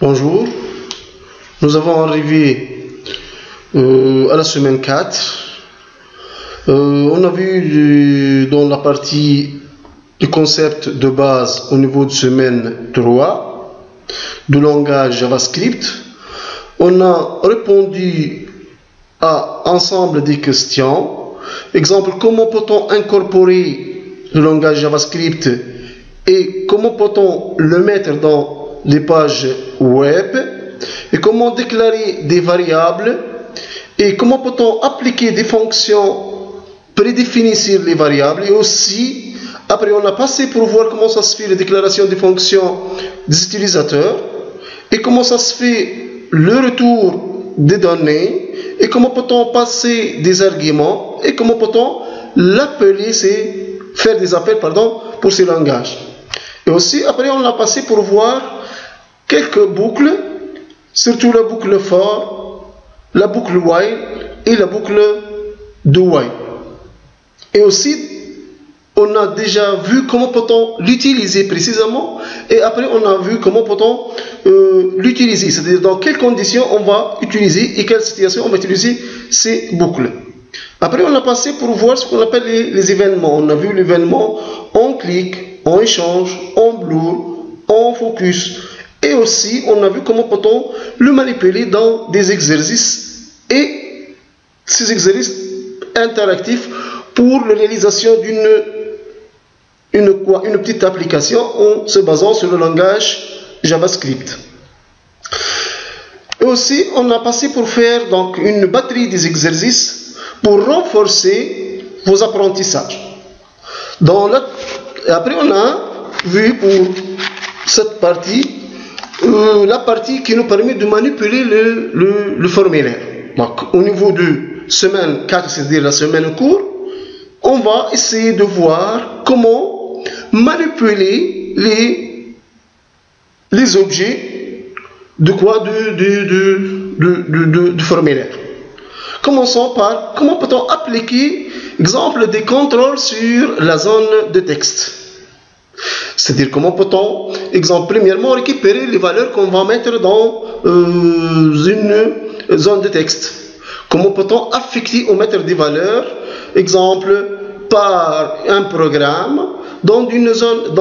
Bonjour, nous avons arrivé à la semaine 4. On a vu dans la partie du concept de base au niveau de semaine 3 du langage JavaScript. On a répondu à ensemble des questions. Exemple, comment peut-on incorporer le langage JavaScript et comment peut-on le mettre dans les pages web et comment déclarer des variables et comment peut-on appliquer des fonctions prédéfinies sur les variables. Et aussi après on a passé pour voir comment ça se fait la déclaration des fonctions des utilisateurs et comment ça se fait le retour des données et comment peut-on passer des arguments et comment peut-on l'appeler, c'est faire des appels pour ces langages. Et aussi après on a passé pour voir quelques boucles, surtout la boucle for, la boucle while et la boucle do while. Et aussi, on a déjà vu comment peut-on l'utiliser précisément et après on a vu comment peut-on l'utiliser, c'est-à-dire dans quelles conditions on va utiliser et quelle situation on va utiliser ces boucles. Après on a passé pour voir ce qu'on appelle les événements. On a vu l'événement on clique, on échange, on blur, on focus. Et aussi, on a vu comment peut-on le manipuler dans des exercices et ces exercices interactifs pour la réalisation d'une petite application en se basant sur le langage JavaScript. Et aussi, on a passé pour faire donc une batterie des exercices pour renforcer vos apprentissages. Après, on a vu pour cette partie la partie qui nous permet de manipuler le formulaire. Donc, au niveau de semaine 4, c'est-à-dire la semaine en cours, on va essayer de voir comment manipuler les objets de formulaire. Commençons par comment peut-on appliquer, exemple, des contrôles sur la zone de texte. C'est-à-dire comment peut-on, exemple, premièrement récupérer les valeurs qu'on va mettre dans une zone de texte. Comment peut-on affecter ou mettre des valeurs, exemple, par un programme dans une zone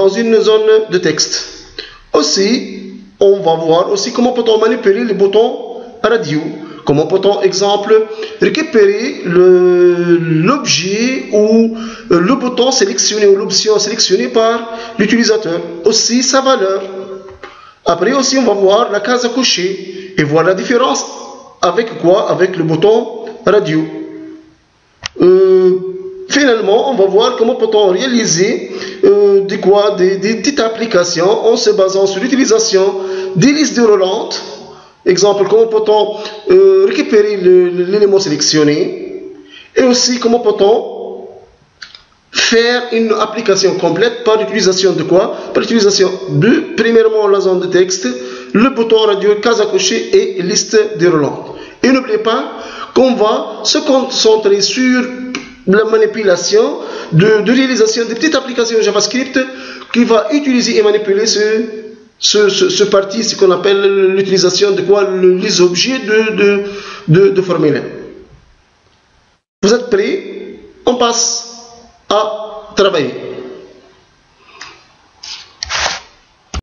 de texte. Aussi, on va voir aussi comment peut-on manipuler les boutons radio. Comment peut-on, exemple, récupérer l'objet ou le bouton sélectionné ou l'option sélectionnée par l'utilisateur. Aussi sa valeur. Après aussi, on va voir la case à cocher et voir la différence. Avec quoi? Avec le bouton radio. Finalement, on va voir comment peut-on réaliser des petites applications en se basant sur l'utilisation des listes déroulantes. Exemple, comment peut-on récupérer l'élément sélectionné et aussi comment peut-on faire une application complète par l'utilisation de quoi? Par l'utilisation de, premièrement, la zone de texte, le bouton radio, case à cocher et liste déroulante. Et n'oubliez pas qu'on va se concentrer sur la manipulation de réalisation de petites applications JavaScript qui va utiliser et manipuler ce parti, ce qu'on appelle l'utilisation de quoi? Les objets de formulaire. Vous êtes prêts? On passe à travailler.